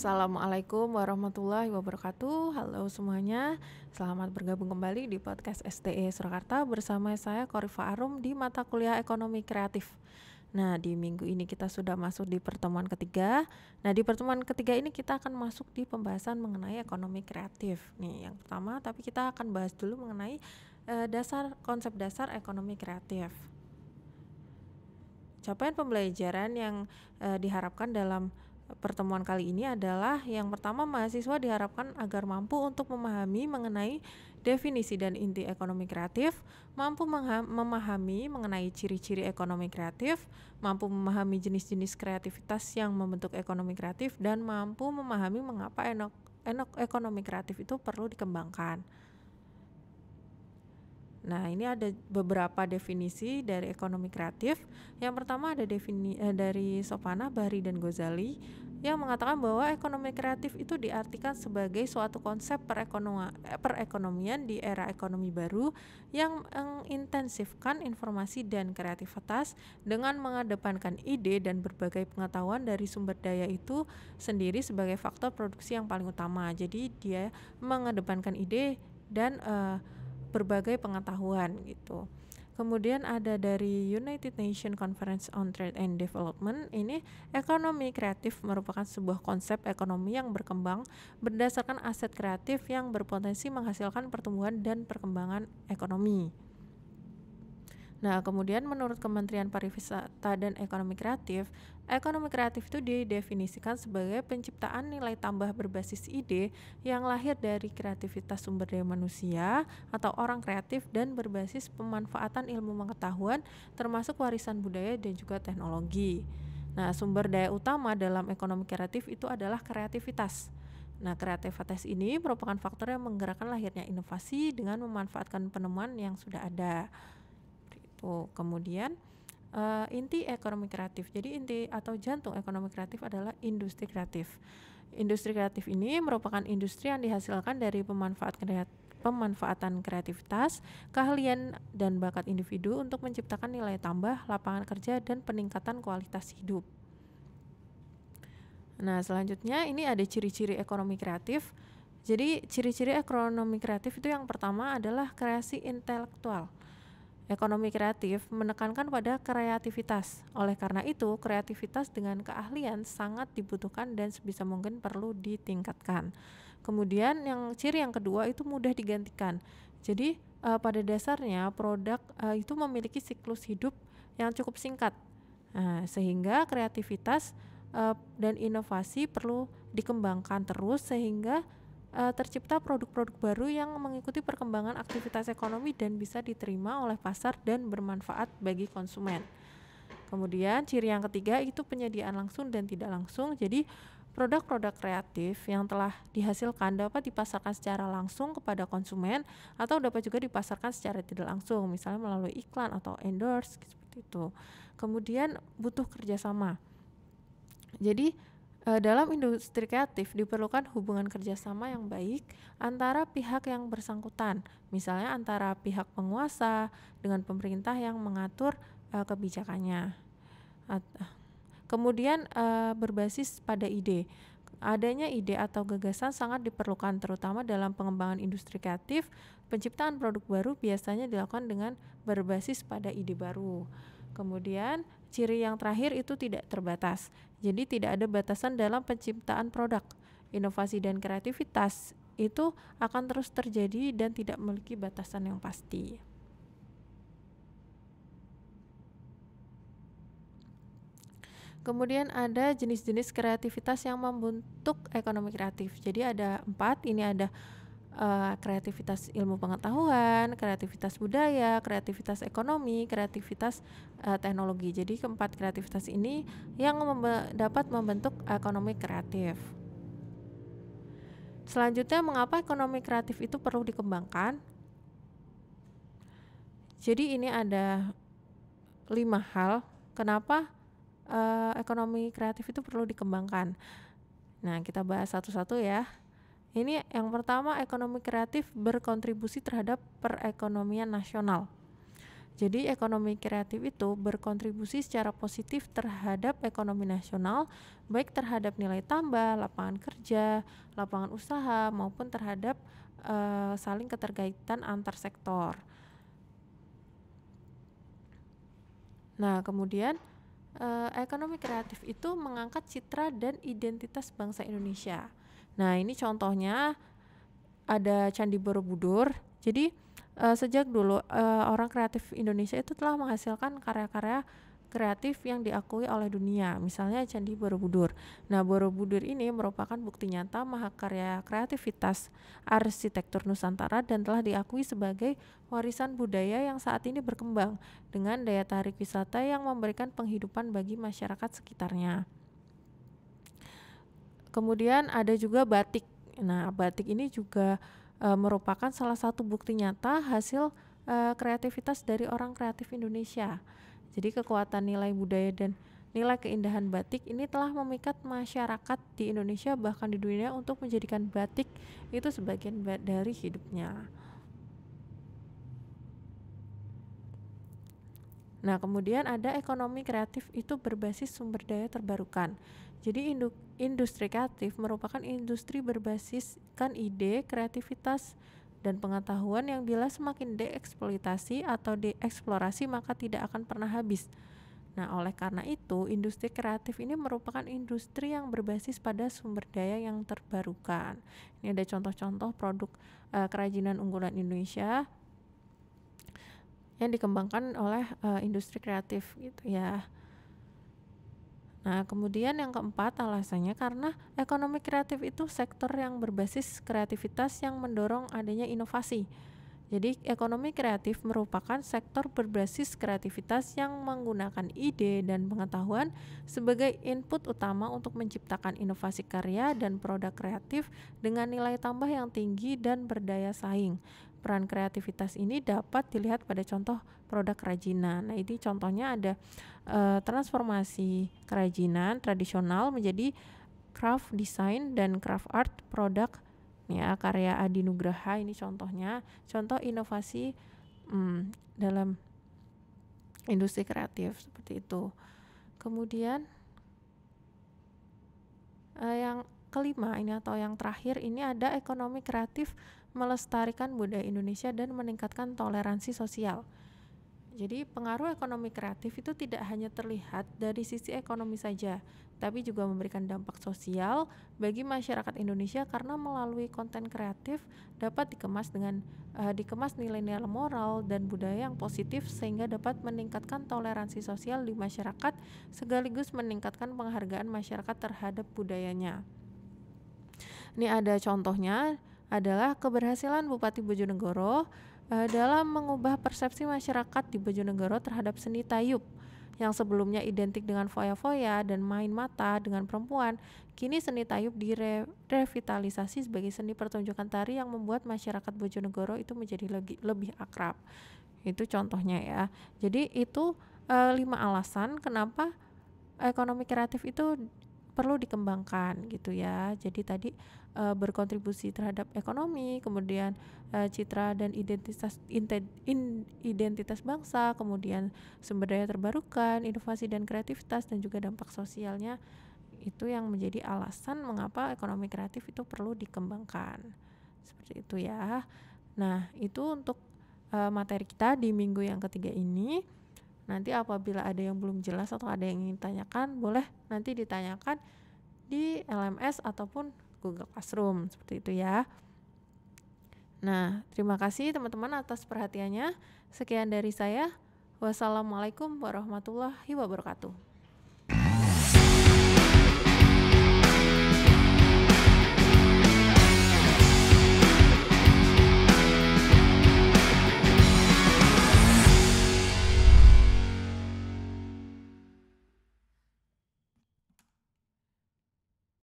Assalamualaikum warahmatullahi wabarakatuh. Halo semuanya, selamat bergabung kembali di podcast STE Surakarta bersama saya Korifa Arum di mata kuliah Ekonomi Kreatif. Nah, di minggu ini kita sudah masuk di pertemuan ketiga. Nah, di pertemuan ketiga ini kita akan masuk di pembahasan mengenai ekonomi kreatif. Nih, yang pertama, tapi kita akan bahas dulu mengenai konsep dasar ekonomi kreatif. Capaian pembelajaran yang diharapkan dalam pertemuan kali ini adalah yang pertama, mahasiswa diharapkan agar mampu untuk memahami mengenai definisi dan inti ekonomi kreatif, mampu memahami mengenai ciri-ciri ekonomi kreatif, mampu memahami jenis-jenis kreativitas yang membentuk ekonomi kreatif, dan mampu memahami mengapa ekonomi kreatif itu perlu dikembangkan. Nah, ini ada beberapa definisi dari ekonomi kreatif. Yang pertama ada dari Sopana, Bahri, dan Ghazali yang mengatakan bahwa ekonomi kreatif itu diartikan sebagai suatu konsep perekonomian di era ekonomi baru yang mengintensifkan informasi dan kreativitas dengan mengedepankan ide dan berbagai pengetahuan dari sumber daya itu sendiri sebagai faktor produksi yang paling utama. Jadi dia mengedepankan ide dan berbagai pengetahuan gitu. Kemudian ada dari United Nations Conference on Trade and Development. Ini ekonomi kreatif merupakan sebuah konsep ekonomi yang berkembang berdasarkan aset kreatif yang berpotensi menghasilkan pertumbuhan dan perkembangan ekonomi. Nah, kemudian menurut Kementerian Pariwisata dan Ekonomi Kreatif itu didefinisikan sebagai penciptaan nilai tambah berbasis ide yang lahir dari kreativitas sumber daya manusia atau orang kreatif dan berbasis pemanfaatan ilmu pengetahuan termasuk warisan budaya dan juga teknologi. Nah, sumber daya utama dalam ekonomi kreatif itu adalah kreativitas. Nah, kreativitas ini merupakan faktor yang menggerakkan lahirnya inovasi dengan memanfaatkan penemuan yang sudah ada. Kemudian inti ekonomi kreatif. Jadi inti atau jantung ekonomi kreatif adalah industri kreatif. Industri kreatif ini merupakan industri yang dihasilkan dari pemanfaatan kreativitas, keahlian dan bakat individu untuk menciptakan nilai tambah, lapangan kerja, dan peningkatan kualitas hidup. Nah, selanjutnya ini ada ciri-ciri ekonomi kreatif. Jadi ciri-ciri ekonomi kreatif itu yang pertama adalah kreasi intelektual. Ekonomi kreatif menekankan pada kreativitas. Oleh karena itu, kreativitas dengan keahlian sangat dibutuhkan dan sebisa mungkin perlu ditingkatkan. Kemudian ciri yang kedua itu mudah digantikan. Jadi pada dasarnya produk itu memiliki siklus hidup yang cukup singkat. Sehingga kreativitas dan inovasi perlu dikembangkan terus sehingga tercipta produk-produk baru yang mengikuti perkembangan aktivitas ekonomi dan bisa diterima oleh pasar dan bermanfaat bagi konsumen. Kemudian ciri yang ketiga itu penyediaan langsung dan tidak langsung. Jadi produk-produk kreatif yang telah dihasilkan dapat dipasarkan secara langsung kepada konsumen atau dapat juga dipasarkan secara tidak langsung, misalnya melalui iklan atau endorse seperti itu. Kemudian butuh kerjasama. Jadi dalam industri kreatif diperlukan hubungan kerjasama yang baik antara pihak yang bersangkutan, misalnya antara pihak penguasa dengan pemerintah yang mengatur kebijakannya. Kemudian berbasis pada ide. Adanya ide atau gagasan sangat diperlukan terutama dalam pengembangan industri kreatif. Penciptaan produk baru biasanya dilakukan dengan berbasis pada ide baru. Kemudian ciri yang terakhir itu tidak terbatas. Jadi tidak ada batasan dalam penciptaan produk. Inovasi dan kreativitas itu akan terus terjadi dan tidak memiliki batasan yang pasti. Kemudian ada jenis-jenis kreativitas yang membentuk ekonomi kreatif. Jadi ada 4, ini ada kreativitas ilmu pengetahuan, kreativitas budaya, kreativitas ekonomi, kreativitas teknologi. Jadi keempat kreativitas ini yang dapat membentuk ekonomi kreatif. Selanjutnya, mengapa ekonomi kreatif itu perlu dikembangkan? Jadi ini ada 5 hal kenapa ekonomi kreatif itu perlu dikembangkan. Nah, kita bahas satu-satu ya. Ini yang pertama, ekonomi kreatif berkontribusi terhadap perekonomian nasional. Jadi ekonomi kreatif itu berkontribusi secara positif terhadap ekonomi nasional, baik terhadap nilai tambah, lapangan kerja, lapangan usaha, maupun terhadap saling keterkaitan antar sektor. Nah, kemudian ekonomi kreatif itu mengangkat citra dan identitas bangsa Indonesia. Nah, ini contohnya ada Candi Borobudur. Jadi sejak dulu orang kreatif Indonesia itu telah menghasilkan karya-karya kreatif yang diakui oleh dunia, misalnya Candi Borobudur. Nah, Borobudur ini merupakan bukti nyata mahakarya kreativitas arsitektur Nusantara dan telah diakui sebagai warisan budaya yang saat ini berkembang dengan daya tarik wisata yang memberikan penghidupan bagi masyarakat sekitarnya. Kemudian ada juga batik. Nah, batik ini juga merupakan salah satu bukti nyata hasil kreativitas dari orang kreatif Indonesia. Jadi kekuatan nilai budaya dan nilai keindahan batik ini telah memikat masyarakat di Indonesia bahkan di dunia untuk menjadikan batik itu sebagian dari hidupnya. Nah, kemudian ada ekonomi kreatif itu berbasis sumber daya terbarukan. Jadi industri kreatif merupakan industri berbasiskan ide, kreativitas, dan pengetahuan yang bila semakin dieksploitasi atau dieksplorasi maka tidak akan pernah habis. Nah, oleh karena itu, industri kreatif ini merupakan industri yang berbasis pada sumber daya yang terbarukan. Ini ada contoh-contoh produk kerajinan unggulan Indonesia yang dikembangkan oleh industri kreatif gitu ya. Nah, kemudian yang keempat alasannya karena ekonomi kreatif itu sektor yang berbasis kreativitas yang mendorong adanya inovasi. Jadi ekonomi kreatif merupakan sektor berbasis kreativitas yang menggunakan ide dan pengetahuan sebagai input utama untuk menciptakan inovasi karya dan produk kreatif dengan nilai tambah yang tinggi dan berdaya saing. Peran kreativitas ini dapat dilihat pada contoh produk kerajinan. Nah, ini contohnya ada transformasi kerajinan tradisional menjadi craft design dan craft art produk ya, karya Adi Nugraha. Ini contohnya, contoh inovasi dalam industri kreatif seperti itu. Kemudian yang kelima ini atau yang terakhir ini ada ekonomi kreatif melestarikan budaya Indonesia dan meningkatkan toleransi sosial. Jadi pengaruh ekonomi kreatif itu tidak hanya terlihat dari sisi ekonomi saja, tapi juga memberikan dampak sosial bagi masyarakat Indonesia karena melalui konten kreatif dapat dikemas nilai-nilai moral dan budaya yang positif sehingga dapat meningkatkan toleransi sosial di masyarakat sekaligus meningkatkan penghargaan masyarakat terhadap budayanya. Ini ada contohnya adalah keberhasilan Bupati Bojonegoro dalam mengubah persepsi masyarakat di Bojonegoro terhadap seni tayub yang sebelumnya identik dengan foya-foya dan main mata dengan perempuan. Kini seni tayub direvitalisasi sebagai seni pertunjukan tari yang membuat masyarakat Bojonegoro itu menjadi lebih akrab. Itu contohnya ya. Jadi itu 5 alasan kenapa ekonomi kreatif itu perlu dikembangkan gitu ya. Jadi tadi berkontribusi terhadap ekonomi, kemudian citra dan identitas bangsa, kemudian sumber daya terbarukan, inovasi dan kreativitas, dan juga dampak sosialnya. Itu yang menjadi alasan mengapa ekonomi kreatif itu perlu dikembangkan. Seperti itu ya. Nah, itu untuk materi kita di minggu yang ketiga ini. Nanti apabila ada yang belum jelas atau ada yang ingin tanyakan, boleh nanti ditanyakan di LMS ataupun Google Classroom, seperti itu ya. Nah, terima kasih teman-teman atas perhatiannya. Sekian dari saya. Wassalamualaikum warahmatullahi wabarakatuh.